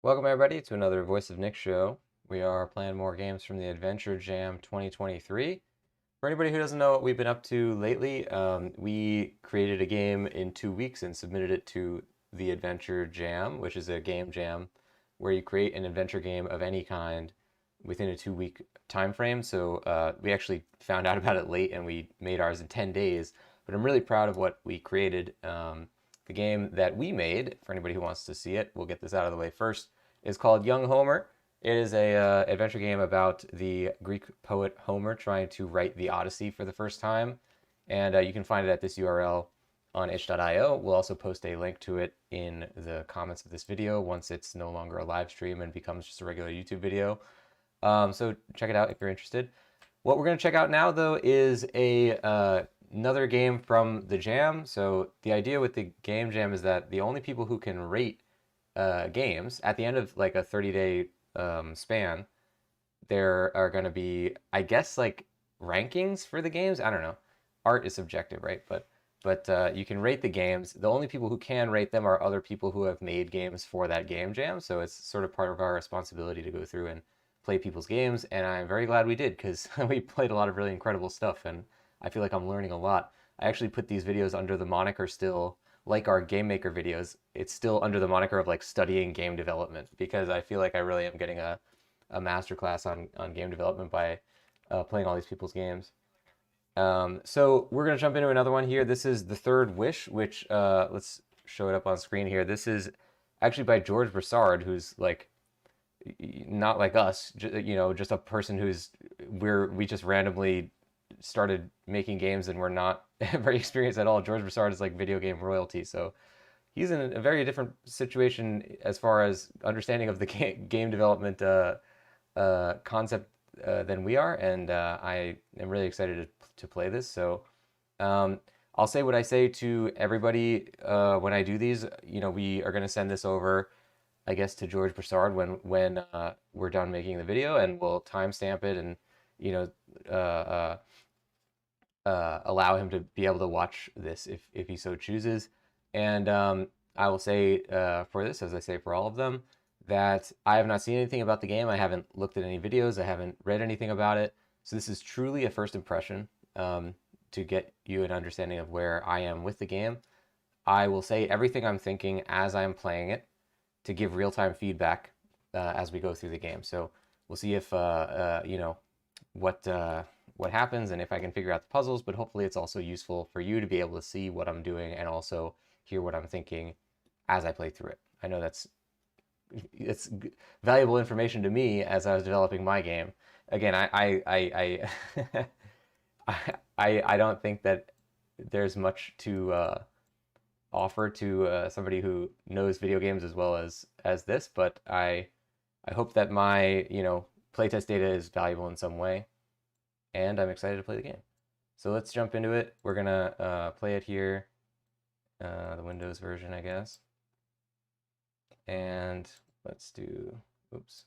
Welcome everybody to another Voice of Nick show. We are playing more games from the Adventure Jam 2023. For anybody who doesn't know what we've been up to lately, we created a game in 2 weeks and submitted it to the Adventure Jam, which is a game jam where you create an adventure game of any kind within a 2-week time frame. So we actually found out about it late and we made ours in 10 days. But I'm really proud of what we created. The game that we made, for anybody who wants to see it, we'll get this out of the way first, is called Young Homer. It is a adventure game about the Greek poet Homer trying to write the Odyssey for the first time. And you can find it at this URL on itch.io. We'll also post a link to it in the comments of this video once it's no longer a live stream and becomes just a regular YouTube video. So check it out if you're interested. What we're going to check out now, though, is another game from the Jam. So the idea with the Game Jam is that the only people who can rate games at the end of like a 30-day span, there are going to be, I guess, like rankings for the games. I don't know. Art is subjective, right? But you can rate the games. The only people who can rate them are other people who have made games for that Game Jam. So it's sort of part of our responsibility to go through and play people's games. And I'm very glad we did, because we played a lot of really incredible stuff. And I feel like I'm learning a lot. I actually put these videos under the moniker still, like our Game Maker videos, it's still under the moniker of like studying game development, because I feel like I really am getting a masterclass on game development by playing all these people's games. So we're going to jump into another one here. This is The Third Wish, which let's show it up on screen here. This is actually by George Broussard, who's like not like us, just a person we just randomly started making games and we're not very experienced at all. George Broussard is like video game royalty, so he's in a very different situation as far as understanding of the game development concept than we are, and I am really excited to play this. So I'll say what I say to everybody when I do these. We are going to send this over, I guess, to George Broussard when we're done making the video, and we'll timestamp it and allow him to be able to watch this if he so chooses. And I will say for this, as I say for all of them, that I have not seen anything about the game. I haven't looked at any videos. I haven't read anything about it. So this is truly a first impression to get you an understanding of where I am with the game. I will say everything I'm thinking as I'm playing it to give real-time feedback as we go through the game. So we'll see if, what happens and if I can figure out the puzzles, but hopefully it's also useful for you to be able to see what I'm doing and also hear what I'm thinking as I play through it. I know it's valuable information to me as I was developing my game. Again, I don't think that there's much to offer to somebody who knows video games as well as this, but I hope that my playtest data is valuable in some way, and I'm excited to play the game. So let's jump into it. We're gonna play it here, the Windows version, I guess. And let's do, oops,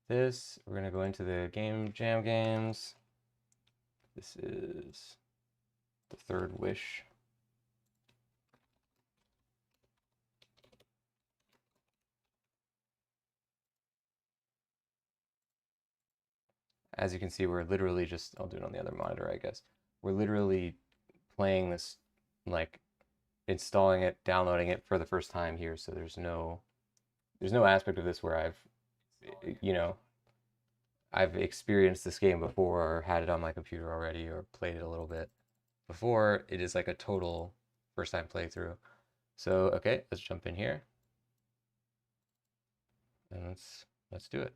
this. We're gonna go into the Game Jam games. This is The Third Wish. As you can see, we're literally just, I'll do it on the other monitor, I guess. We're literally playing this, like installing it, downloading it for the first time here. So there's no aspect of this where I've experienced this game before or had it on my computer already or played it a little bit before. It is like a total first time playthrough. So, okay, let's jump in here. And let's do it.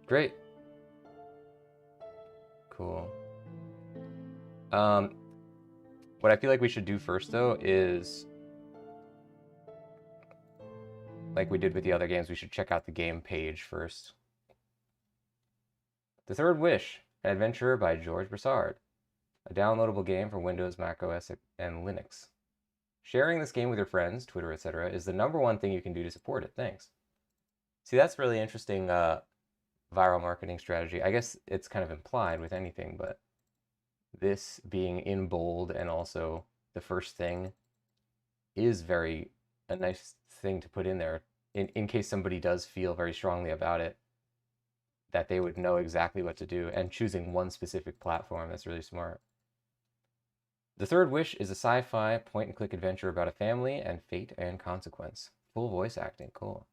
Great. Cool. What I feel like we should do first, though, is like we did with the other games, we should check out the game page first. The Third Wish, an adventure by George Broussard, a downloadable game for Windows, Mac OS, and Linux. Sharing this game with your friends, Twitter, etc., is the #1 thing you can do to support it. Thanks. See, that's really interesting viral marketing strategy. I guess it's kind of implied with anything, but this being in bold and also the first thing is a nice thing to put in there in case somebody does feel very strongly about it, that they would know exactly what to do, and choosing one specific platform. That's really smart. The third wish is a sci-fi point-and-click adventure about a family and fate and consequence. Full voice acting, cool.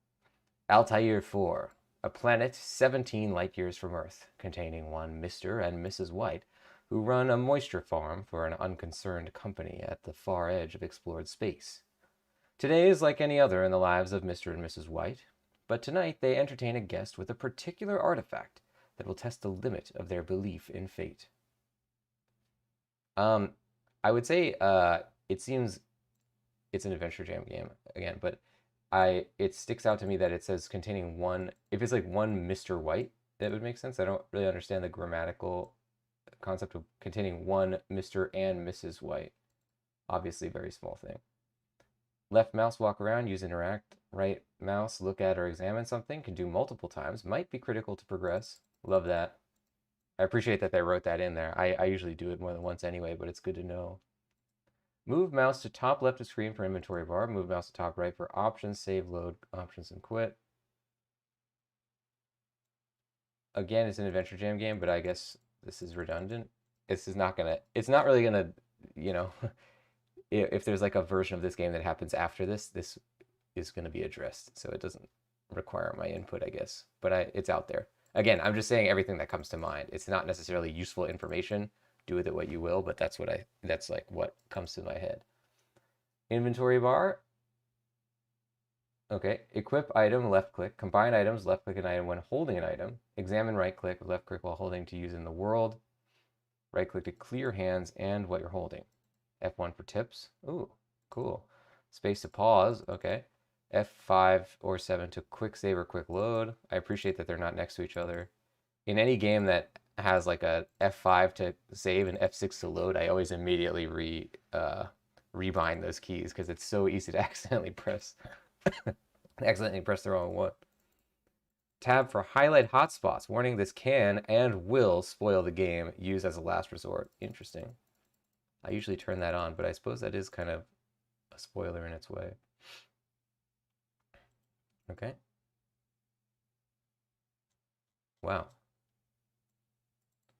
Altair 4, a planet 17 light years from Earth, containing one Mr. and Mrs. White, who run a moisture farm for an unconcerned company at the far edge of explored space. Today is like any other in the lives of Mr. and Mrs. White, but tonight they entertain a guest with a particular artifact that will test the lit of their belief in fate. I would say it seems it's an Adventure Jam game again, but it sticks out to me that it says containing one. If it's like one Mr. White, that would make sense. I don't really understand the grammatical concept of containing one Mr. and Mrs. White. Obviously, a very small thing. Left mouse walk around, use interact. Right mouse look at or examine something. Can do multiple times. Might be critical to progress. Love that. I appreciate that they wrote that in there. I usually do it more than once anyway, but it's good to know. Move mouse to top left of screen for inventory bar. Move mouse to top right for options, save, load, options, and quit. Again, it's an Adventure Jam game, but I guess this is redundant. It's not really gonna, you know, if there's like a version of this game that happens after this, this is gonna be addressed. So it doesn't require my input, I guess, but it's out there. Again, I'm just saying everything that comes to mind. It's not necessarily useful information. Do with it what you will, but that's like what comes to my head. Inventory bar. Okay, equip item, left click. Combine items, left click an item when holding an item. Examine, right click, left click while holding to use in the world. Right click to clear hands and what you're holding. F1 for tips. Ooh, cool. Space to pause. Okay. F5 or 7 to quick save or quick load. I appreciate that they're not next to each other. In any game that has like a F5 to save and F6 to load, I always immediately rebind those keys because it's so easy to accidentally press the wrong one. Tab for highlight hotspots. Warning, this can and will spoil the game. Use as a last resort. Interesting. I usually turn that on, but I suppose that is kind of a spoiler in its way. Okay. Wow.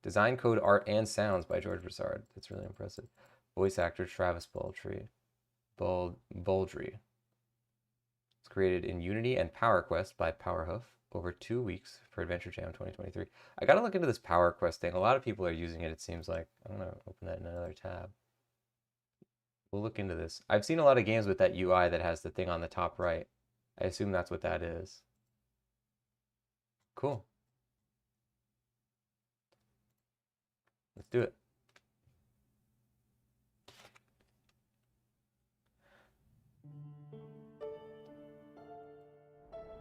Design, code, art, and sounds by George Broussard. That's really impressive. Voice actor Travis Baldry. It's created in Unity and PowerQuest by PowerHoof over 2 weeks for Adventure Jam 2023. I gotta look into this PowerQuest thing. A lot of people are using it, it seems like. I'm gonna open that in another tab. We'll look into this. I've seen a lot of games with that UI that has the thing on the top right. I assume that's what that is. Cool. Let's do it.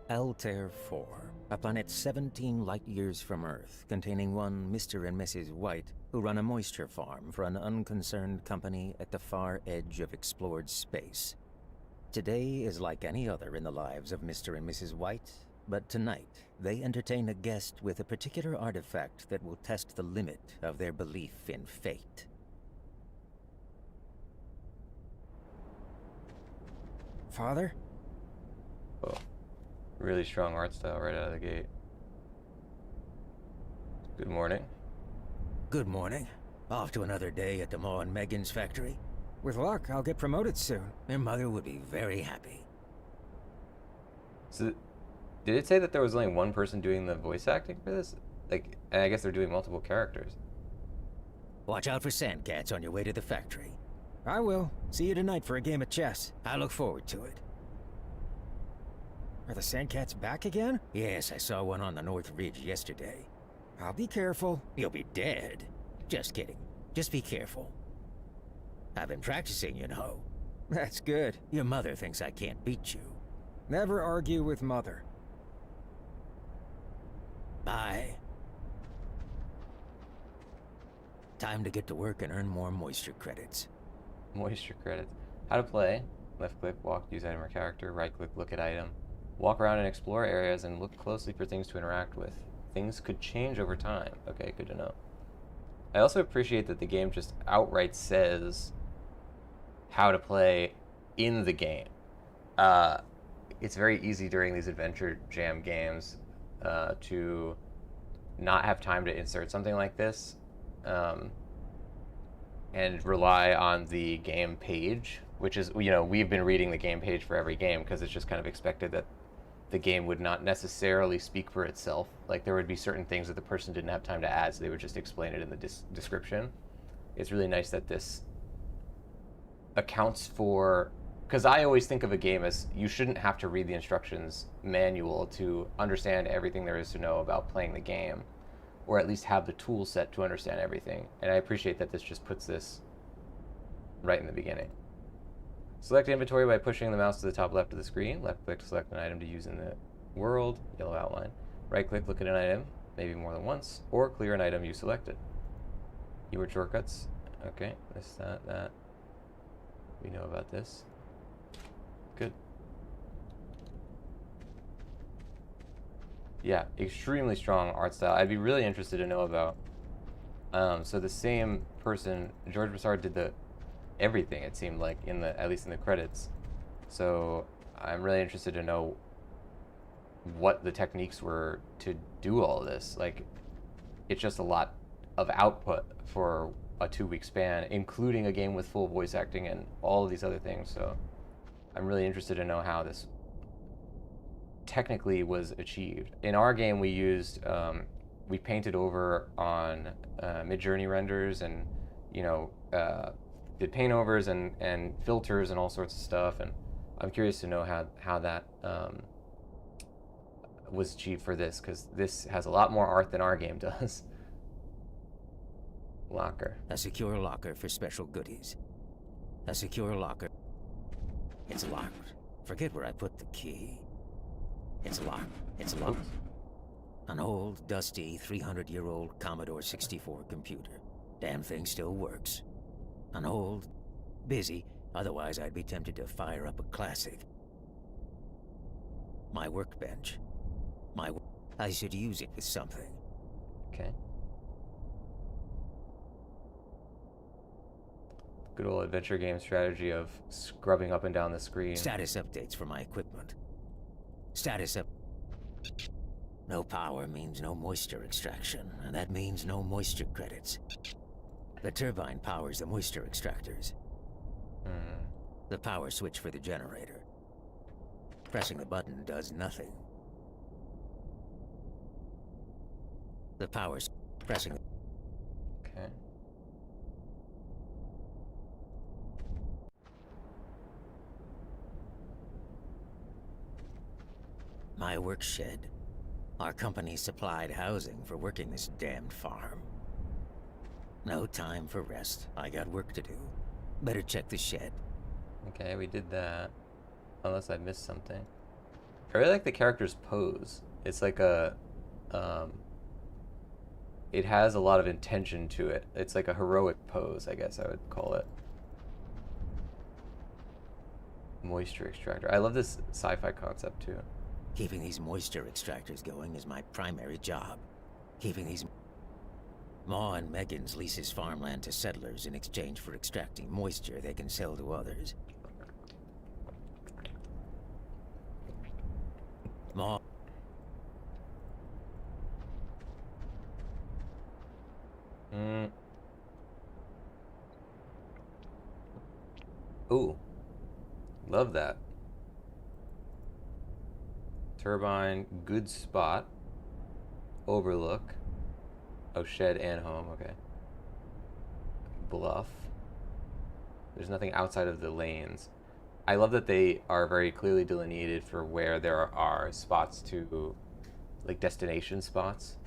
Altair 4, a planet 17 light years from Earth, containing one Mr. and Mrs. White, who run a moisture farm for an unconcerned company at the far edge of explored space. Today is like any other in the lives of Mr. and Mrs. White, but tonight they entertain a guest with a particular artifact that will test the limit of their belief in fate. Father? Oh, really strong art style right out of the gate. Good morning. Good morning. Off to another day at the Ma and Megan's factory. With luck, I'll get promoted soon. Their mother would be very happy. So, did it say that there was only one person doing the voice acting for this? Like, and I guess they're doing multiple characters. Watch out for sandcats on your way to the factory. I will. See you tonight for a game of chess. I look forward to it. Are the sandcats back again? Yes, I saw one on the North Ridge yesterday. I'll be careful. You'll be dead. Just kidding. Just be careful. I've been practicing, you know. That's good. Your mother thinks I can't beat you. Never argue with Mother. Bye. Time to get to work and earn more moisture credits. Moisture credits. How to play. Left click, walk, use item or character. Right click, look at item. Walk around and explore areas and look closely for things to interact with. Things could change over time. Okay, good to know. I also appreciate that the game just outright says how to play in the game. It's very easy during these Adventure Jam games to not have time to insert something like this and rely on the game page, which is, we've been reading the game page for every game because it's just kind of expected that the game would not necessarily speak for itself. Like, there would be certain things that the person didn't have time to add, so they would just explain it in the description. It's really nice that this accounts for, because I always think of a game as you shouldn't have to read the instructions manual to understand everything there is to know about playing the game, or at least have the tool set to understand everything. And I appreciate that this just puts this right in the beginning. Select inventory by pushing the mouse to the top left of the screen. Left click to select an item to use in the world, yellow outline. Right click, look at an item, maybe more than once, or clear an item you selected. Keyword shortcuts. Okay, this, that. We know about this. Good. Yeah, extremely strong art style. I'd be really interested to know about. So the same person, George Broussard, did everything, it seemed like, at least in the credits. So I'm really interested to know what the techniques were to do all of this. Like, it's just a lot of output for a 2-week span, including a game with full voice acting and all of these other things. So I'm really interested to know how this technically was achieved. In our game, we used, we painted over on Mid-Journey renders and, did paint overs and filters and all sorts of stuff. And I'm curious to know how that was achieved for this, because this has a lot more art than our game does. Locker. A secure locker for special goodies. A secure locker. It's locked. Forget where I put the key. It's locked. It's locked. An old, dusty, 300-year-old Commodore 64 computer. Damn thing still works. An old, busy, otherwise I'd be tempted to fire up a classic. My workbench. I should use it with something. Okay. Good old adventure game strategy of scrubbing up and down the screen. Status updates for my equipment. Status up. No power means no moisture extraction, and that means no moisture credits. The turbine powers the moisture extractors. The power switch for the generator. Pressing the button does nothing. The power's pressing. Okay. My work shed. Our company supplied housing for working this damned farm. No time for rest. I got work to do. Better check the shed. Okay, we did that. Unless I missed something. I really like the character's pose. It's like it has a lot of intention to it. It's like a heroic pose, I guess I would call it. Moisture extractor. I love this sci-fi concept too. Keeping these moisture extractors going is my primary job. Keeping these... Ma and Megan's leases farmland to settlers in exchange for extracting moisture they can sell to others. Ma... Ooh. Love that. Turbine, good spot. Overlook. Oh, shed and home, okay. Bluff. There's nothing outside of the lanes. I love that they are very clearly delineated for where there are spots to, like, destination spots.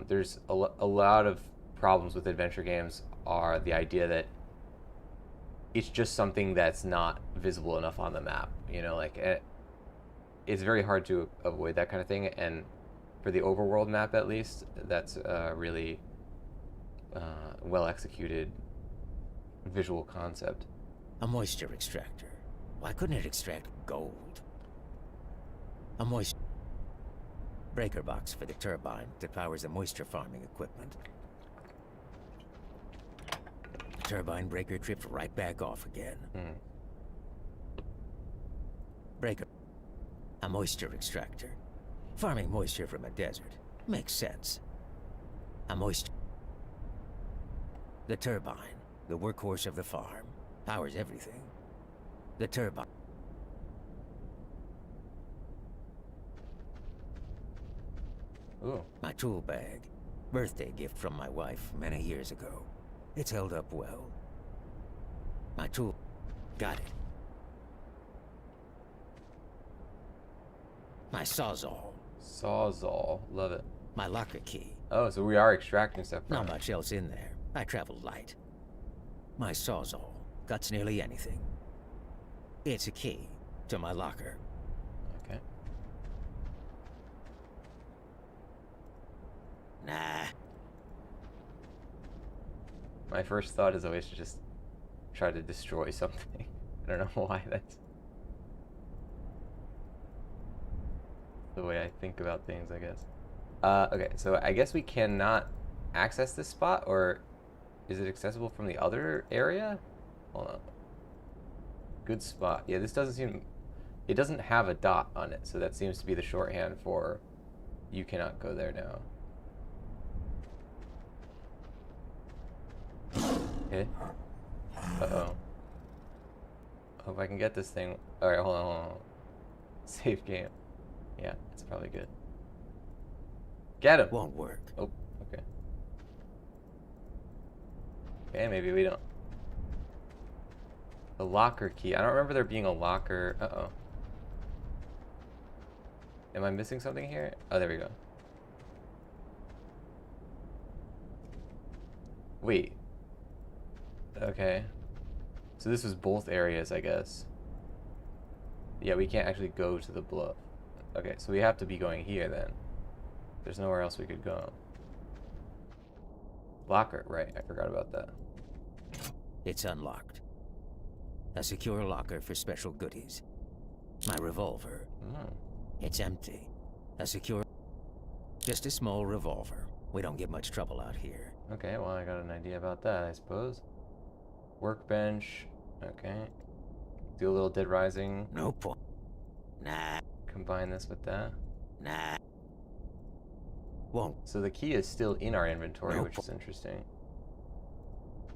There's a lot of problems with adventure games are the idea that it's just something that's not visible enough on the map. It's very hard to avoid that kind of thing, and for the overworld map at least, that's a really well executed visual concept. A moisture extractor. Why couldn't it extract gold? A moisture breaker box for the turbine that powers the moisture farming equipment. turbine breaker tripped right back off again. Breaker. A moisture extractor. Farming moisture from a desert. Makes sense. A moisture... The turbine, the workhorse of the farm, powers everything. The turbine... Ooh. My tool bag. Birthday gift from my wife many years ago. It's held up well. My tool... Got it. My sawzall. Sawzall. Love it. My locker key. Oh, so we are extracting stuff from Not it. much else in there. I traveled light. My sawzall cuts nearly anything. It's a key to my locker. Okay. Nah. My first thought is always to just try to destroy something. I don't know why that's the way I think about things, I guess. Okay, so I guess we cannot access this spot, or is it accessible from the other area? Hold on. Good spot. Yeah, this doesn't seem... It doesn't have a dot on it, so that seems to be the shorthand for you cannot go there now. Okay. Uh-oh. Hope I can get this thing. Alright, hold on. Save game. Yeah, it's probably good. Get him! Won't work. Oh, okay. Okay, maybe we don't. The locker key. I don't remember there being a locker. Uh-oh. Am I missing something here? Oh, there we go. Wait. Okay. So this was both areas, I guess. Yeah, we can't actually go to the bluff. Okay, so we have to be going here then. There's nowhere else we could go. Locker, right. I forgot about that. It's unlocked. A secure locker for special goodies. My revolver. It's empty. A secure... Just a small revolver. We don't get much trouble out here. Okay, well, I got an idea about that, I suppose. Workbench. Okay. Do a little Dead Rising. No point. Nah. Combine this with that. Nah. Won't. So the key is still in our inventory, which is interesting.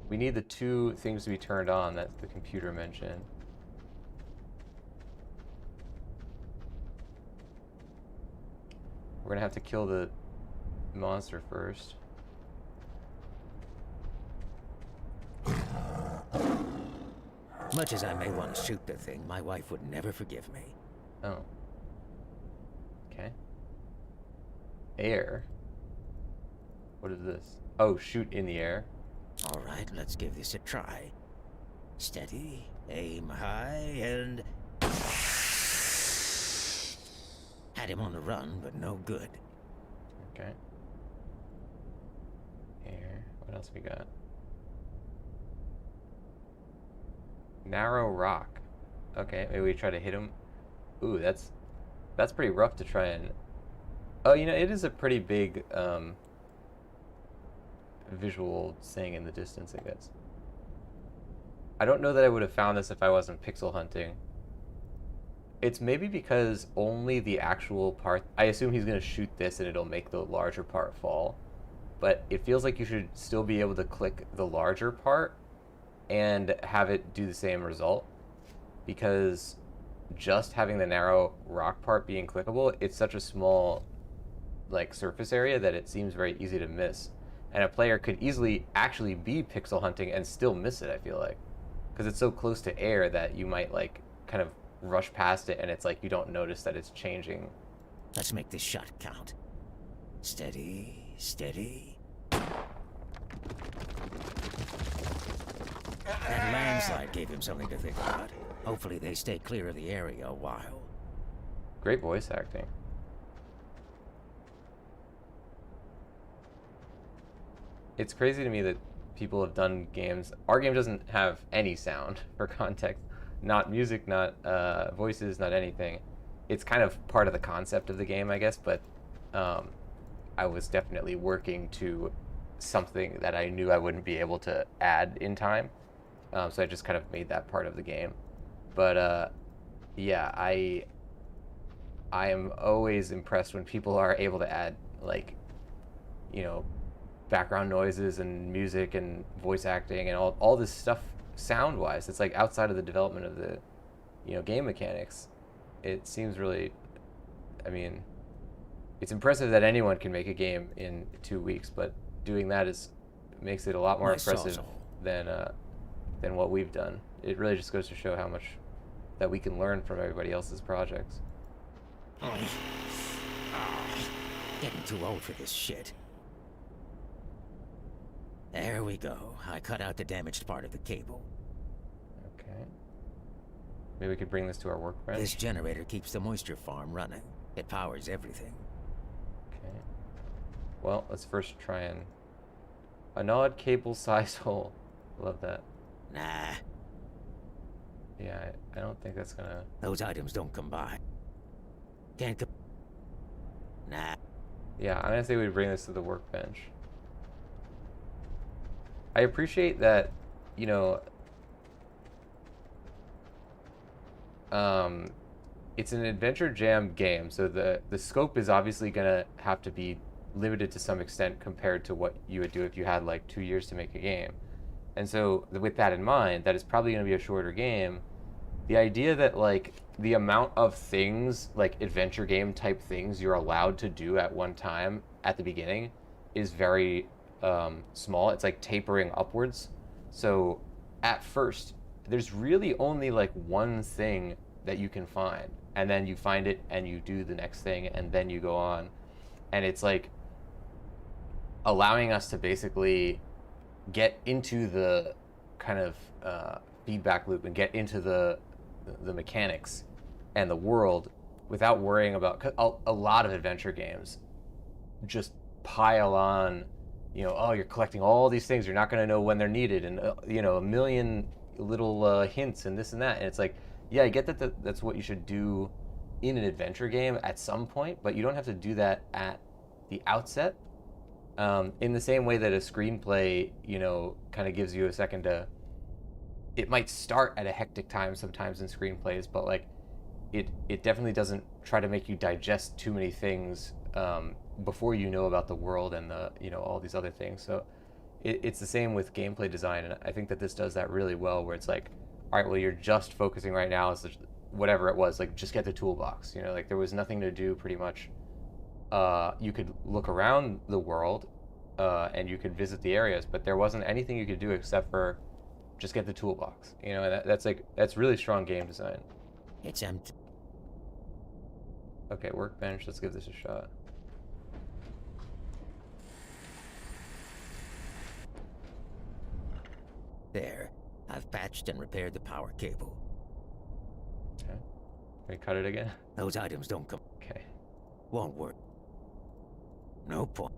We need the two things to be turned on that the computer mentioned. We're gonna have to kill the monster first. Much as I may want to shoot the thing, my wife would never forgive me. Oh. Okay. Air. What is this? Oh, shoot in the air. All right, let's give this a try. Steady, aim high, and... Had him on the run, but no good. Okay. Air. What else we got? Narrow rock. Okay, maybe we try to hit him. Ooh, that's pretty rough to try and... Oh, you know, it is a pretty big visual thing in the distance, I guess. I don't know that I would have found this if I wasn't pixel hunting. It's maybe because only the actual part... I assume he's going to shoot this and it'll make the larger part fall. But it feels like you should still be able to click the larger part and have it do the same result. Because just having the narrow rock part being clickable, it's such a small like surface area that it seems very easy to miss. And a player could easily actually be pixel hunting and still miss it, I feel like. Because it's so close to air that you might like kind of rush past it and it's like you don't notice that it's changing. Let's make this shot count. Steady, steady. That landslide gave him something to think about. Hopefully they stay clear of the area a while. Great voice acting. It's crazy to me that people have done games. Our game doesn't have any sound for context. Not music, not voices, not anything. It's kind of part of the concept of the game, I guess, but I was definitely working to something that I knew I wouldn't be able to add in time. So I just kind of made that part of the game. But yeah, I am always impressed when people are able to add, like, you know, background noises and music and voice acting and all this stuff sound-wise. It's like outside of the development of the, you know, game mechanics. It seems really, I mean, it's impressive that anyone can make a game in 2 weeks, but doing that makes it a lot more impressive than what we've done. It really just goes to show how much that we can learn from everybody else's projects. Getting too old for this shit. There we go. I cut out the damaged part of the cable. Okay. Maybe we could bring this to our workbench. This generator keeps the moisture farm running. It powers everything. Okay. Well, let's first try and... A gnawed cable-sized hole. Love that. Nah. Yeah, I don't think that's gonna... Those items don't come by. Can't come... Nah. Yeah, I'm gonna say we bring this to the workbench. I appreciate that, you know... it's an Adventure Jam game, so the scope is obviously gonna have to be limited to some extent compared to what you would do if you had like 2 years to make a game. And so with that in mind, that it's probably gonna be a shorter game. The idea that like the amount of things, like adventure game type things you're allowed to do at one time at the beginning is very small. It's like tapering upwards. So at first, there's really only like one thing that you can find, and then you find it and you do the next thing and then you go on. And it's like allowing us to basically get into the kind of feedback loop and get into the mechanics and the world without worrying about, 'cause a lot of adventure games just pile on, you know, oh, you're collecting all these things, you're not going to know when they're needed, and you know, a million little hints and this and that. And it's like, yeah, I get that that's what you should do in an adventure game at some point, but you don't have to do that at the outset. In the same way that a screenplay, you know, kind of gives you a second to... It might start at a hectic time sometimes in screenplays, but like it definitely doesn't try to make you digest too many things before you know about the world and the, you know, all these other things. So it's the same with gameplay design, and I think that this does that really well, where it's like, all right, well, you're just focusing right now as whatever it was, like just get the toolbox, you know, like there was nothing to do pretty much. You could look around the world and you could visit the areas, but there wasn't anything you could do except for just get the toolbox, you know. And that's really strong game design. It's empty. Okay, workbench, let's give this a shot. There. I've patched and repaired the power cable. Okay. Can we cut it again? Those items don't come... Okay. Won't work. No point.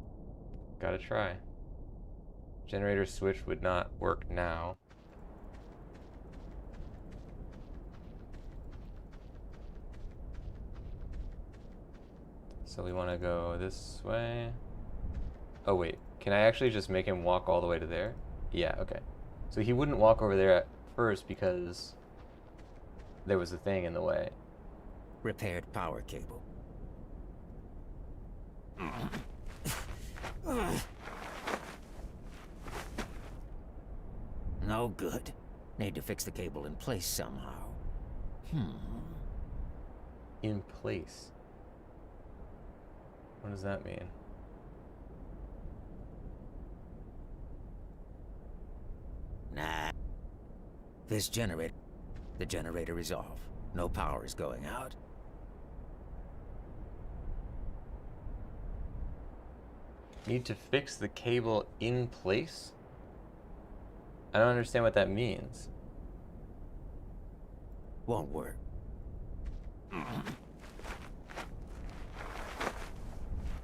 Gotta try. Generator switch would not work now. So we want to go this way. Oh wait, can I actually just make him walk all the way to there? Yeah, okay. So he wouldn't walk over there at first because there was a thing in the way. Repaired power cable. No good. Need to fix the cable in place somehow. In place? What does that mean? Nah. This generator... The generator is off. No power is going out. Need to fix the cable in place? I don't understand what that means. Won't work.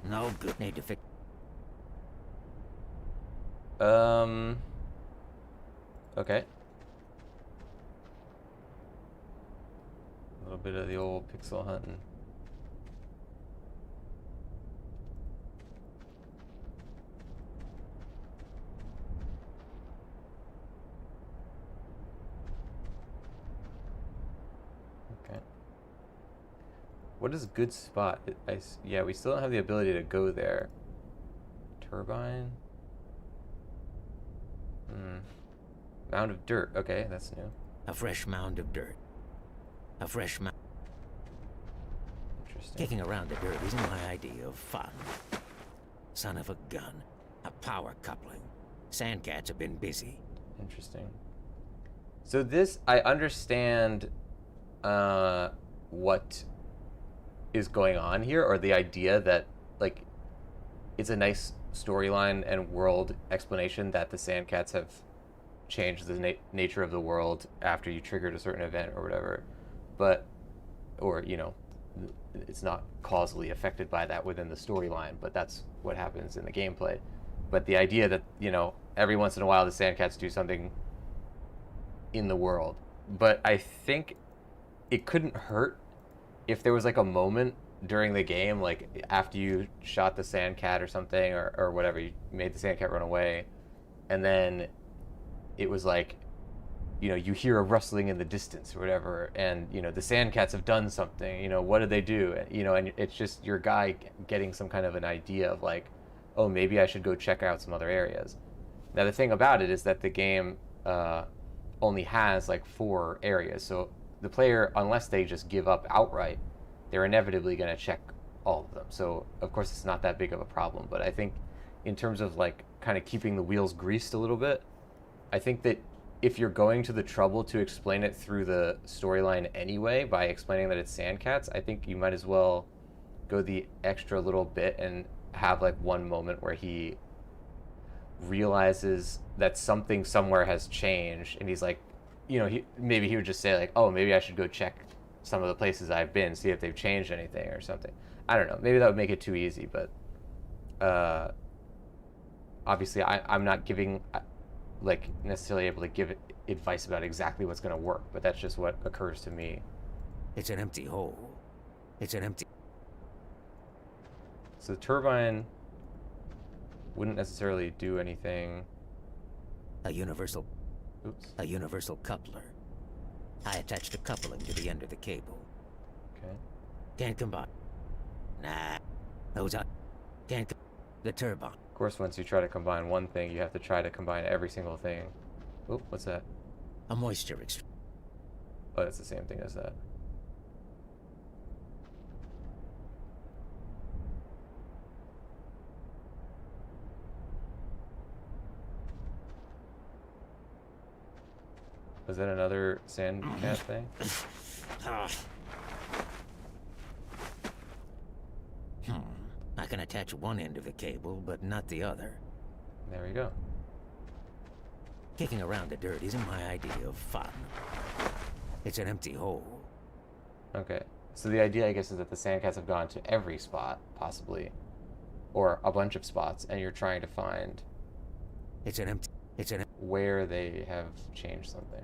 No good. Need to fix... Okay. A little bit of the old pixel hunting. What is a good spot? Yeah, we still don't have the ability to go there. Turbine? Mound of dirt. Okay, that's new. A fresh mound of dirt. A fresh mound. Interesting. Kicking around the dirt isn't my idea of fun. Son of a gun. A power coupling. Sandcats have been busy. Interesting. So this, I understand what is going on here, or the idea that, like, it's a nice storyline and world explanation that the Sandcats have changed the nature of the world after you triggered a certain event or whatever. But, or, you know, it's not causally affected by that within the storyline, but that's what happens in the gameplay. But the idea that, you know, every once in a while the Sandcats do something in the world. But I think it couldn't hurt if there was like a moment during the game, like after you shot the Sandcat or something, or whatever, you made the Sandcat run away, and then it was like, you know, you hear a rustling in the distance or whatever, and, you know, the Sandcats have done something, you know, what did they do? You know, and it's just your guy getting some kind of an idea of like, oh, maybe I should go check out some other areas. Now, the thing about it is that the game only has like 4 areas, so the player, unless they just give up outright, they're inevitably going to check all of them. So, of course, it's not that big of a problem, but I think in terms of like kind of keeping the wheels greased a little bit, I think that if you're going to the trouble to explain it through the storyline anyway, by explaining that it's Sandcats, I think you might as well go the extra little bit and have like one moment where he realizes that something somewhere has changed, and he's like, you know, maybe he would just say like, oh, maybe I should go check some of the places I've been, see if they've changed anything or something. I don't know, maybe that would make it too easy, but obviously I'm not giving, like, necessarily able to give advice about exactly what's going to work, but that's just what occurs to me. It's an empty hole. It's an empty... So the turbine wouldn't necessarily do anything. A universal... Oops. A universal coupler. I attached a coupling to the end of the cable. Okay. Can't combine. Nah. Those are... Can't... The turbine. Of course, once you try to combine one thing, you have to try to combine every single thing. Oop, what's that? A moisture extract. Oh, it's the same thing as that. Was that another Sandcat thing? I can attach one end of the cable, but not the other. There we go. Kicking around the dirt isn't my idea of fun. It's an empty hole. Okay. So the idea, I guess, is that the Sandcats have gone to every spot, possibly. Or a bunch of spots, and you're trying to find... It's an empty... It's an... where they have changed something.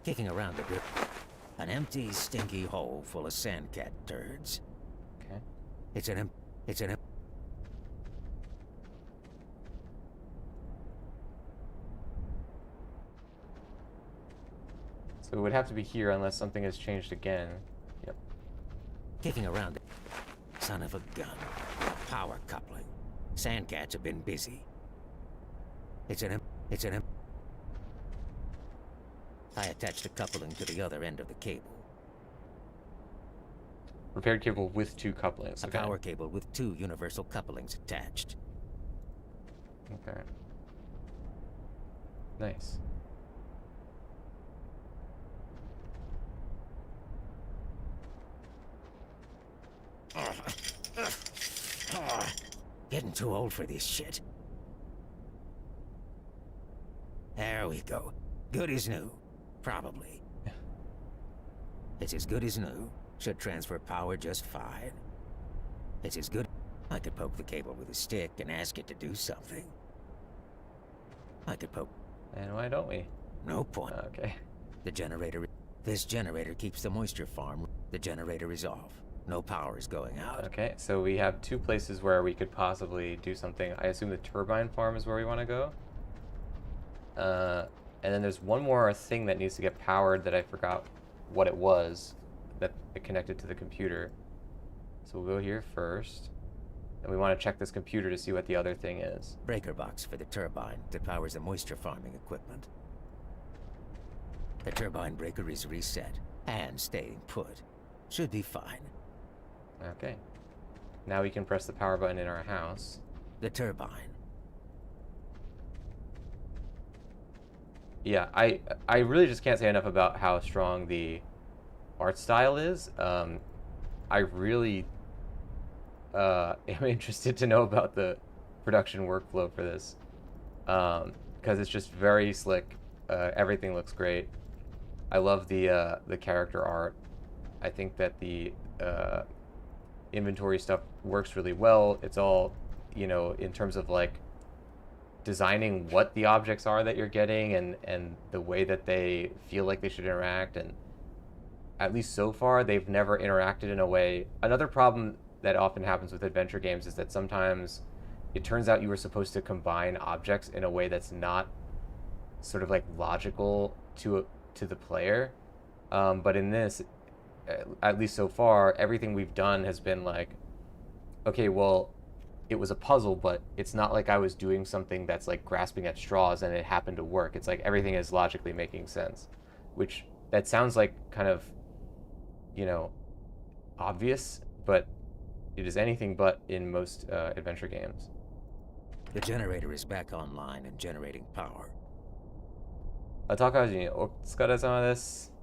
Kicking around the dirt. An empty, stinky hole full of Sandcat turds. Okay. It's an So it would have to be here unless something has changed again. Yep. Kicking around it. Son of a gun. Power coupling. Sandcats have been busy. It's an I attached a coupling to the other end of the cable. Repaired cable with 2 couplings. A Okay. power cable with 2 universal couplings attached. Okay. Nice. Getting too old for this shit. There we go. Good as new. Probably. It's as good as new. Should transfer power just fine. It's as good... I could poke the cable with a stick and ask it to do something. I could poke... And why don't we? No point. Okay. The generator... This generator keeps the moisture farm. The generator is off. No power is going out. Okay, so we have 2 places where we could possibly do something. I assume the turbine farm is where we want to go? And then there's one more thing that needs to get powered that I forgot what it was that it connected to the computer. So we'll go here first. And we want to check this computer to see what the other thing is. Breaker box for the turbine that powers the moisture farming equipment. The turbine breaker is reset and staying put. Should be fine. Okay. Now we can press the power button in our house. The turbine. Yeah, I really just can't say enough about how strong the art style is. I really am interested to know about the production workflow for this, because it's just very slick. Everything looks great. I love the character art. I think that the inventory stuff works really well. It's all, you know, in terms of like designing what the objects are that you're getting and the way that they feel like they should interact. And at least so far, they've never interacted in a way. Another problem that often happens with adventure games is that sometimes it turns out you were supposed to combine objects in a way that's not sort of like logical to the player. But in this, at least so far, everything we've done has been like, okay, well, it was a puzzle, but it's not like I was doing something that's like grasping at straws and it happened to work. It's like everything is logically making sense, which that sounds like kind of, you know, obvious, but it is anything but in most adventure games. The generator is back online and generating power. 高橋にお疲れ様です。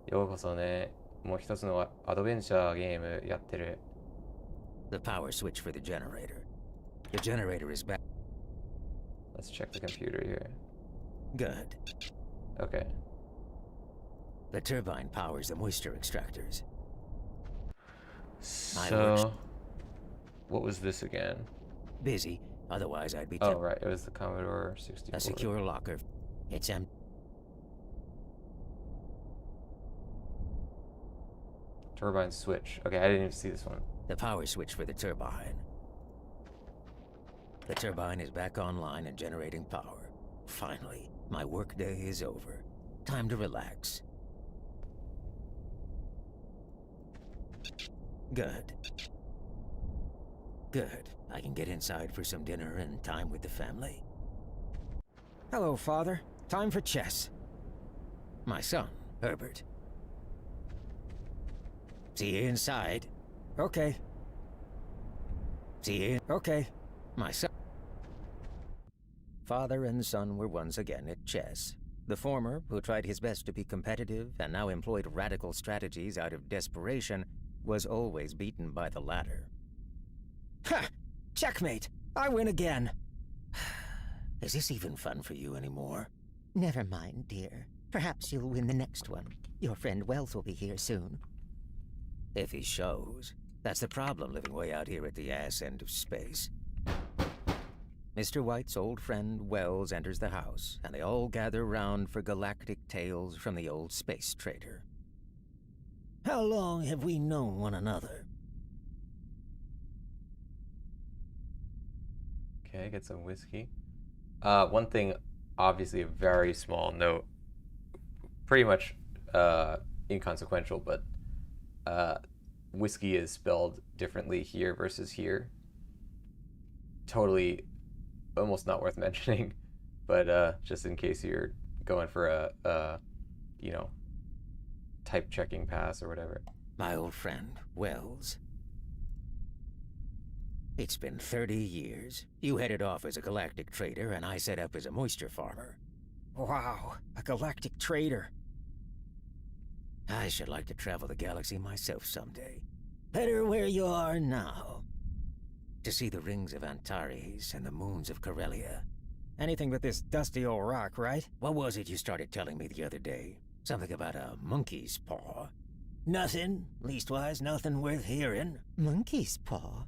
ようこそね。もう一つのアドベンチャーゲームやってる。The power switch for the generator. The generator is back. Let's check the computer here. Good. Okay. The turbine powers the moisture extractors. So, what was this again? Busy, otherwise I'd be... Oh, right, it was the Commodore 64. A secure locker. It's empty. Turbine switch. Okay, I didn't even see this one. The power switch for the turbine. The turbine is back online and generating power. Finally, my workday is over. Time to relax. Good. Good. I can get inside for some dinner and time with the family. Hello, Father. Time for chess. My son, Herbert. See you inside. Okay. See you. Okay. My son. Father and son were once again at chess. The former, who tried his best to be competitive and now employed radical strategies out of desperation, was always beaten by the latter. Ha! Checkmate! I win again! Is this even fun for you anymore? Never mind, dear. Perhaps you'll win the next one. Your friend Wells will be here soon. If he shows. That's the problem living way out here at the ass end of space. Mr. White's old friend Wells enters the house, and they all gather round for galactic tales from the old space trader. How long have we known one another? Okay, get some whiskey. One thing, obviously a very small note, pretty much inconsequential, but whiskey is spelled differently here versus here. Totally, almost not worth mentioning, but just in case you're going for a you know, type checking pass or whatever. My old friend, Wells. It's been 30 years. You headed off as a galactic trader, and I set up as a moisture farmer. Wow, a galactic trader. I should like to travel the galaxy myself someday. Better where you are now. To see the rings of Antares and the moons of Corellia. Anything but this dusty old rock, right? What was it you started telling me the other day? Something about a monkey's paw. Nothing. Leastwise, nothing worth hearing. Monkey's paw?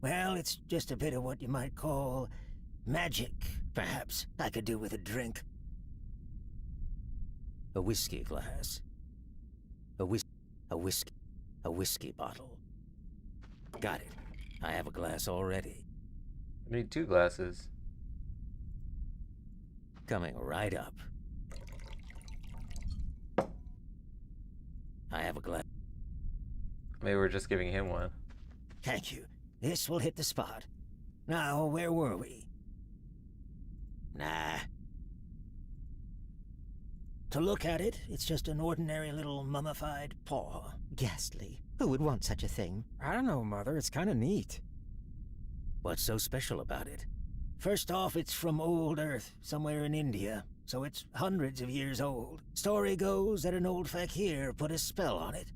Well, it's just a bit of what you might call magic, perhaps. I could do with a drink. A whiskey glass. A whiskey bottle. Got it. I have a glass already. I need 2 glasses. Coming right up. I have a glass. Maybe we're just giving him one. Thank you. This will hit the spot. Now, where were we? Nah. To look at it, it's just an ordinary little mummified paw. Ghastly. Who would want such a thing? I don't know, Mother. It's kind of neat. What's so special about it? First off, it's from old Earth, somewhere in India, so it's hundreds of years old. Story goes that an old fakir put a spell on it.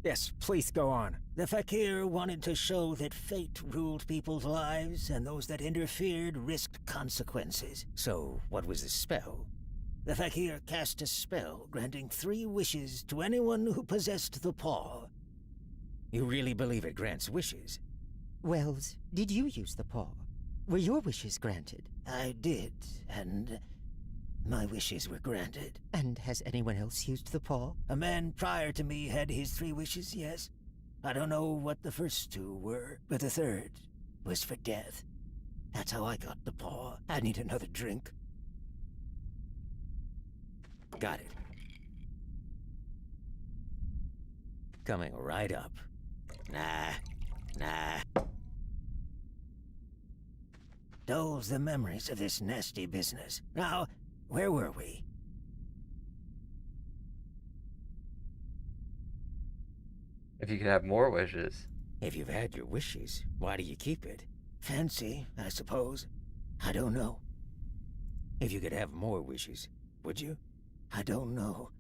Yes, please go on. The fakir wanted to show that fate ruled people's lives, and those that interfered risked consequences. So, what was the spell? The fakir cast a spell, granting 3 wishes to anyone who possessed the paw. You really believe it grants wishes? Wells, did you use the paw? Were your wishes granted? I did, and my wishes were granted. And has anyone else used the paw? A man prior to me had his 3 wishes, yes. I don't know what the first 2 were, but the 3rd was for death. That's how I got the paw. I need another drink. Got it. Coming right up. Nah. Dulls the memories of this nasty business. Now, where were we? If you could have more wishes. If you've had your wishes, why do you keep it? Fancy, I suppose. I don't know. If you could have more wishes, would you? I don't know.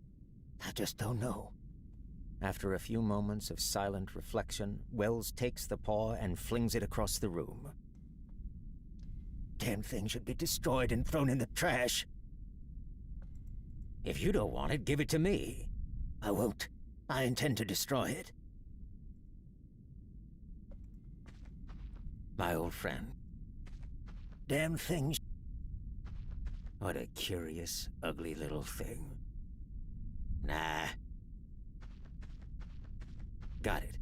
I just don't know. After a few moments of silent reflection, Wells takes the paw and flings it across the room. Damn thing should be destroyed and thrown in the trash. If you don't want it, give it to me. I won't. I intend to destroy it. My old friend. Damn thing. What a curious, ugly little thing. Nah. Got it.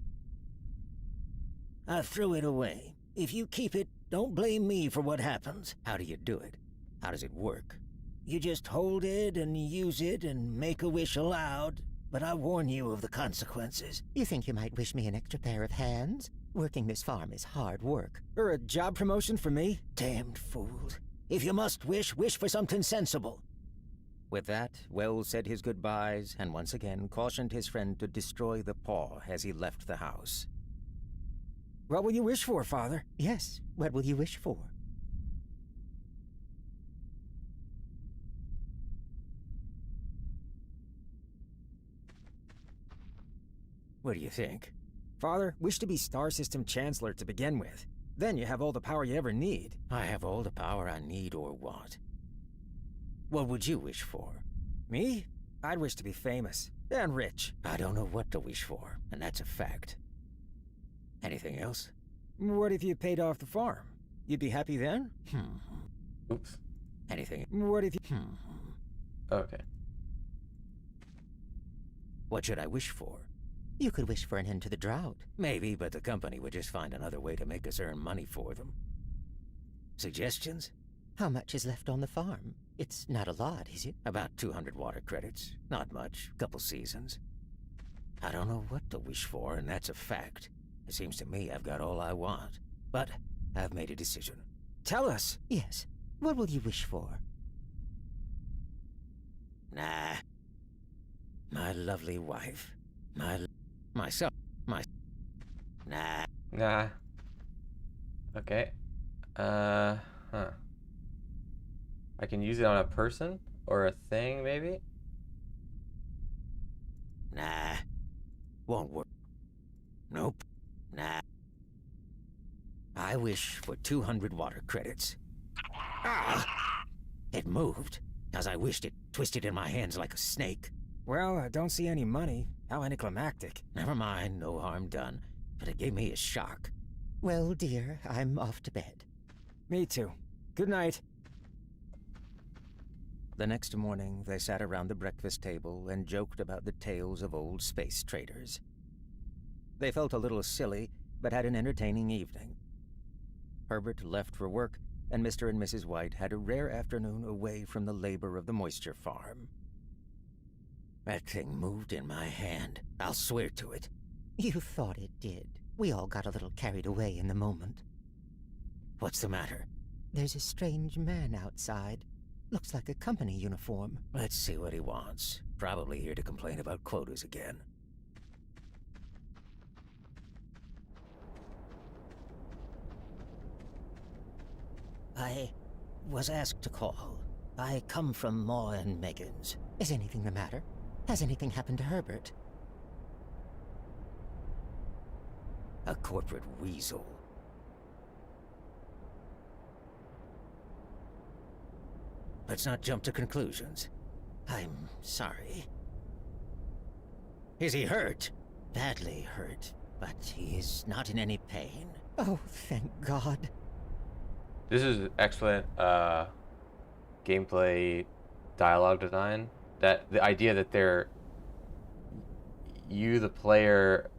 I threw it away. If you keep it, don't blame me for what happens. How do you do it? How does it work? You just hold it and use it and make a wish aloud, but I warn you of the consequences. You think you might wish me an extra pair of hands? Working this farm is hard work. Or a job promotion for me? Damned fools. If you must wish, wish for something sensible. With that, Wells said his goodbyes and once again cautioned his friend to destroy the paw as he left the house. What will you wish for, Father? Yes, what will you wish for? What do you think? Father, wish to be Star System Chancellor to begin with. Then you have all the power you ever need. I have all the power I need or want. What would you wish for? Me? I'd wish to be famous. And rich. I don't know what to wish for, and that's a fact. Anything else? What if you paid off the farm? You'd be happy then? Oops. Anything? What if you... Okay. What should I wish for? You could wish for an end to the drought. Maybe, but the company would just find another way to make us earn money for them. Suggestions? How much is left on the farm? It's not a lot, is it? About 200 water credits. Not much. Couple seasons. I don't know what to wish for, and that's a fact. It seems to me I've got all I want. But I've made a decision. Tell us. Yes. What will you wish for? Nah. My lovely wife. Myself. Nah. Nah. Okay. Huh. I can use it on a person or a thing, maybe? Nah. Won't work. Nope. Nah. I wish for 200 water credits. Ah! It moved. As I wished, it twisted in my hands like a snake. Well, I don't see any money. How anticlimactic. Never mind, no harm done. But it gave me a shock. Well, dear, I'm off to bed. Me too. Good night. The next morning, they sat around the breakfast table and joked about the tales of old space traders. They felt a little silly, but had an entertaining evening. Herbert left for work, and Mr. and Mrs. White had a rare afternoon away from the labor of the moisture farm. That thing moved in my hand. I'll swear to it. You thought it did. We all got a little carried away in the moment. What's the matter? There's a strange man outside. Looks like a company uniform. Let's see what he wants. Probably here to complain about quotas again. I was asked to call. I come from Ma and Megan's. Is anything the matter? Has anything happened to Herbert? A corporate weasel. Let's not jump to conclusions. I'm sorry. Is he hurt? Badly hurt, but he is not in any pain. Oh, thank God. This is excellent gameplay dialogue design. That the idea that you, the player,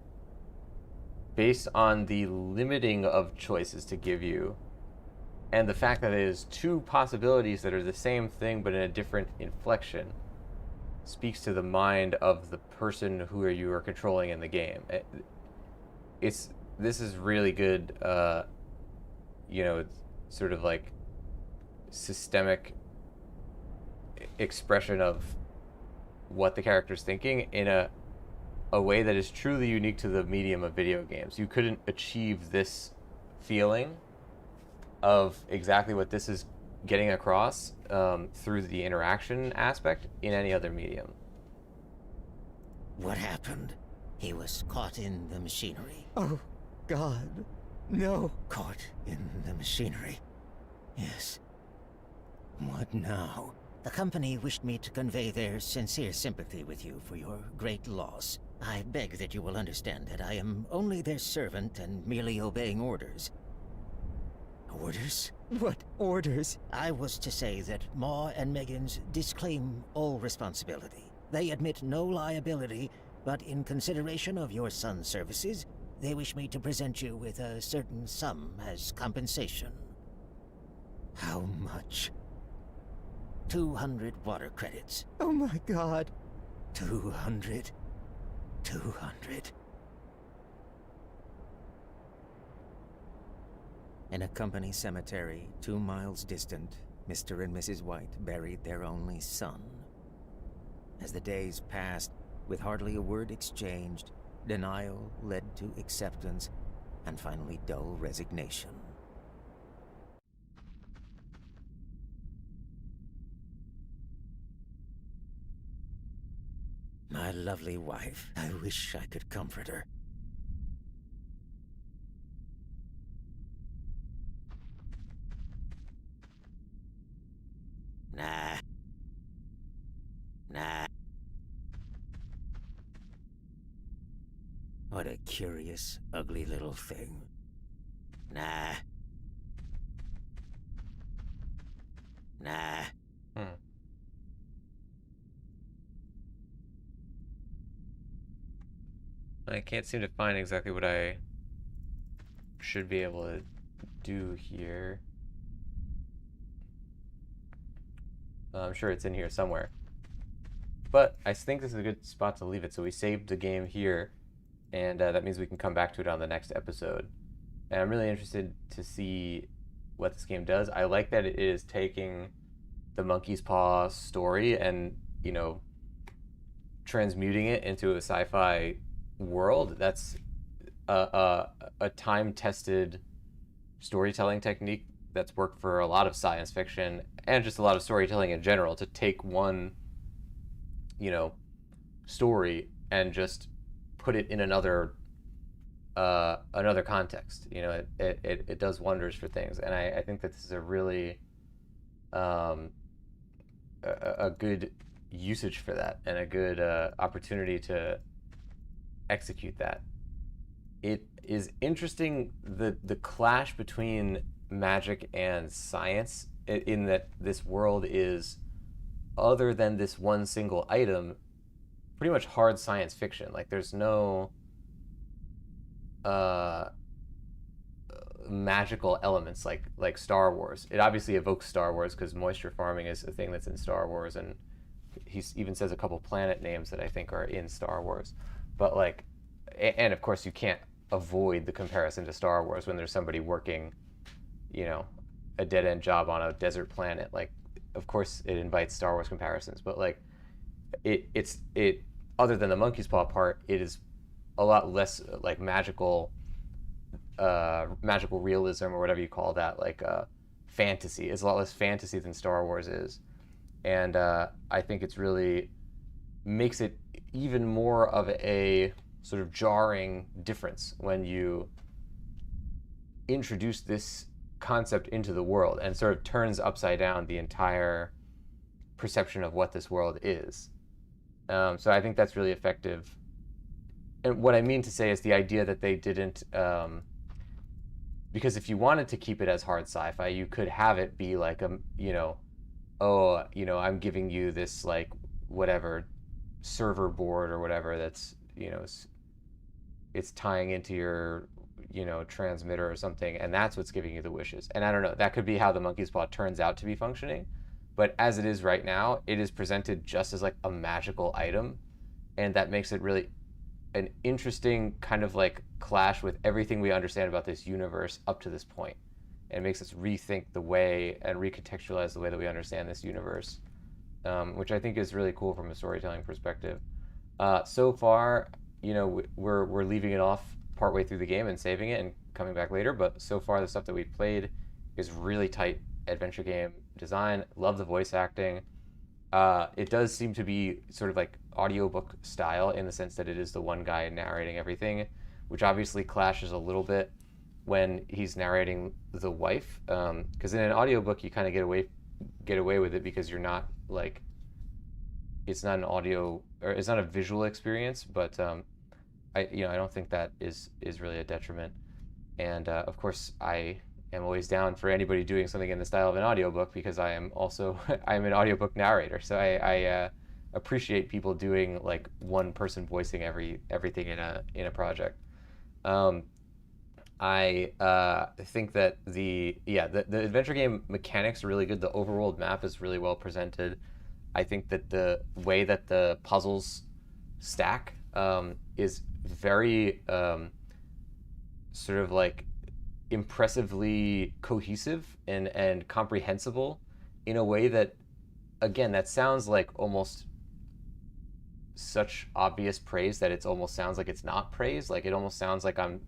based on the limiting of choices to give you, and the fact that it is two possibilities that are the same thing but in a different inflection, speaks to the mind of the person who you are controlling in the game. This is really good, sort of like systemic expression of what the character's thinking in a way that is truly unique to the medium of video games. You couldn't achieve this feeling of exactly what this is getting across through the interaction aspect in any other medium. What happened? He was caught in the machinery. Oh, God. No. Caught in the machinery. Yes. What now? The company wished me to convey their sincere sympathy with you for your great loss. I beg that you will understand that I am only their servant and merely obeying orders. Orders? What orders? I was to say that Ma and Megan's disclaim all responsibility. They admit no liability, but in consideration of your son's services, they wish me to present you with a certain sum as compensation. How much? 200 water credits. Oh my God. 200. 200. In a company cemetery 2 miles distant, Mr. and Mrs. White buried their only son. As the days passed, with hardly a word exchanged, denial led to acceptance, and finally dull resignation. My lovely wife, I wish I could comfort her. Nah. What a curious, ugly little thing. Nah. I can't seem to find exactly what I should be able to do here. I'm sure it's in here somewhere. But I think this is a good spot to leave it. So we saved the game here, and that means we can come back to it on the next episode. And I'm really interested to see what this game does. I like that it is taking the Monkey's Paw story and, transmuting it into a sci-fi world. That's a time-tested storytelling technique that's worked for a lot of science fiction and just a lot of storytelling in general, to take one story and just put it in another context. It does wonders for things, and I think that this is a really a good usage for that, and a good opportunity to execute that. It is interesting, the clash between magic and science, in that this world is, other than this one single item, pretty much hard science fiction. Like, there's no magical elements like Star Wars. It obviously evokes Star Wars because moisture farming is a thing that's in Star Wars, and he even says a couple planet names that I think are in Star Wars. But like, and of course you can't avoid the comparison to Star Wars when there's somebody working, you know, a dead-end job on a desert planet. Like, of course it invites Star Wars comparisons, but like it's other than the monkey's paw part, it is a lot less like magical realism or whatever you call that, like fantasy. It's a lot less fantasy than Star Wars is, and I think it's really makes it even more of a sort of jarring difference when you introduce this concept into the world and sort of turns upside down the entire perception of what this world is. So I think that's really effective. And what I mean to say is the idea that they didn't, because if you wanted to keep it as hard sci-fi, you could have it be like I'm giving you this like whatever server board or whatever that's, it's tying into your, transmitter or something, and that's what's giving you the wishes. And I don't know, that could be how the monkey's paw turns out to be functioning. But as it is right now, it is presented just as like a magical item, and that makes it really an interesting kind of like clash with everything we understand about this universe up to this point. And it makes us rethink the way and recontextualize the way that we understand this universe, which I think is really cool from a storytelling perspective. So far, we're leaving it off partway through the game and saving it and coming back later, but so far the stuff that we've played is really tight adventure game design. Love the voice acting. It does seem to be sort of like audiobook style in the sense that it is the one guy narrating everything, which obviously clashes a little bit when he's narrating the wife, because in an audiobook you kind of get away with it because you're not like, it's not an audio, or it's not a visual experience, but I don't think that is really a detriment. And of course I am always down for anybody doing something in the style of an audiobook, because I am also I'm an audiobook narrator, so I appreciate people doing like one person voicing everything in a project. I think that the adventure game mechanics are really good. The overworld map is really well presented. I think that the way that the puzzles stack is very sort of like impressively cohesive and comprehensible in a way that, again, that sounds like almost such obvious praise that it almost sounds like it's not praise. Like it almost sounds like I'm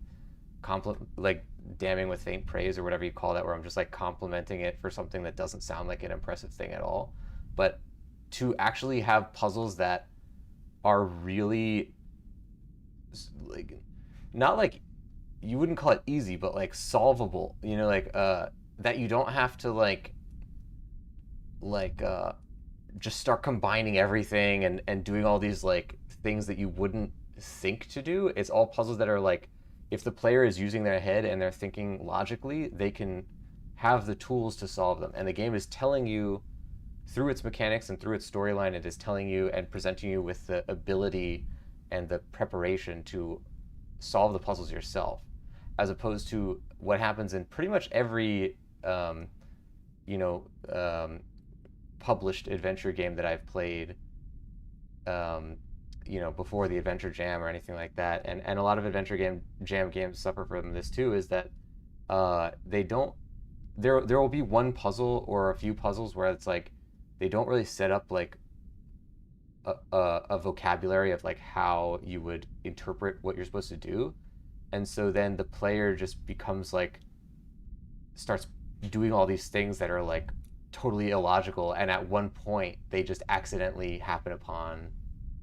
like damning with faint praise or whatever you call that, where I'm just like complimenting it for something that doesn't sound like an impressive thing at all. But to actually have puzzles that are really like, not like, you wouldn't call it easy, but like solvable, that you don't have to just start combining everything and doing all these like things that you wouldn't think to do. It's all puzzles that are like, if the player is using their head and they're thinking logically, they can have the tools to solve them. And the game is telling you through its mechanics and through its storyline, it is telling you and presenting you with the ability and the preparation to solve the puzzles yourself, as opposed to what happens in pretty much every published adventure game that I've played, before the Adventure Jam or anything like that. And a lot of Adventure Jam games suffer from this too, is that there will be one puzzle or a few puzzles where it's like they don't really set up like a vocabulary of like how you would interpret what you're supposed to do. And so then the player just becomes like, starts doing all these things that are like totally illogical, and at one point they just accidentally happen upon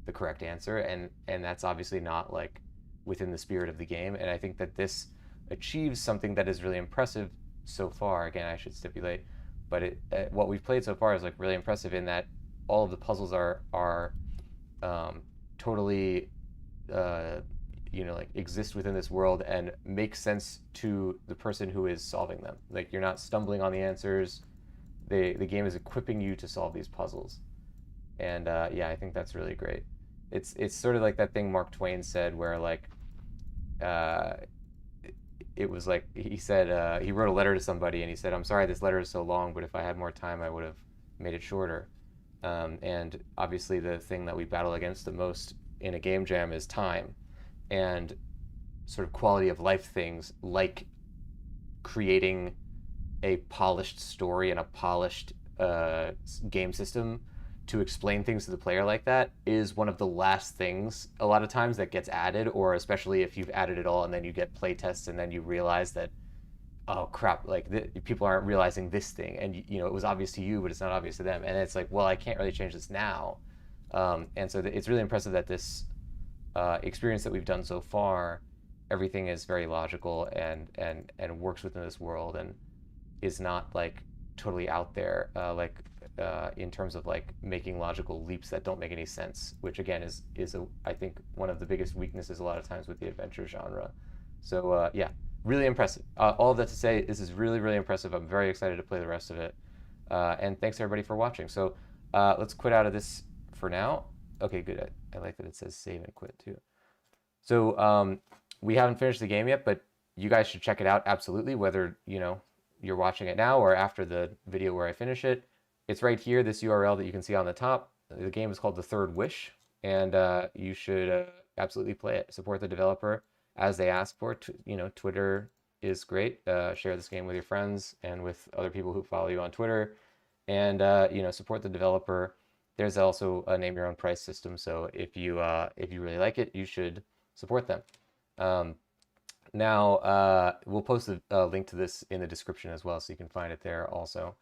the correct answer, and that's obviously not like within the spirit of the game. And I think that this achieves something that is really impressive so far. Again, I should stipulate, but what we've played so far is like really impressive in that all of the puzzles are totally like exist within this world and make sense to the person who is solving them. Like you're not stumbling on the answers. The game is equipping you to solve these puzzles. And I think that's really great. It's sort of like that thing Mark Twain said, where like it was like he said he wrote a letter to somebody and he said, "I'm sorry this letter is so long, but if I had more time, I would have made it shorter." And obviously, the thing that we battle against the most in a game jam is time, and sort of quality of life things like creating a polished story and a polished game system to explain things to the player like that is one of the last things a lot of times that gets added, or especially if you've added it all and then you get play tests and then you realize that, oh crap, like people aren't realizing this thing, and you know it was obvious to you but it's not obvious to them, and it's like, well, I can't really change this now. And so it's really impressive that this experience that we've done so far, everything is very logical and works within this world and is not like totally out there, in terms of like making logical leaps that don't make any sense, which again is I think one of the biggest weaknesses a lot of times with the adventure genre. So yeah, really impressive. All of that to say, this is really, really impressive. I'm very excited to play the rest of it. And thanks everybody for watching. So let's quit out of this for now. Okay, good. I like that it says save and quit too. So we haven't finished the game yet, but you guys should check it out absolutely, whether you're watching it now or after the video where I finish it. It's right here, this URL that you can see on the top. The game is called The Third Wish, and you should absolutely play it. Support the developer as they ask for. Twitter is great. Share this game with your friends and with other people who follow you on Twitter, and support the developer. There's also a name your own price system, so if you really like it, you should support them. Now we'll post a link to this in the description as well, so you can find it there also.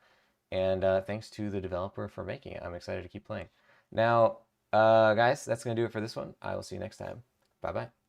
And thanks to the developer for making it. I'm excited to keep playing. Now, guys, that's going to do it for this one. I will see you next time. Bye-bye.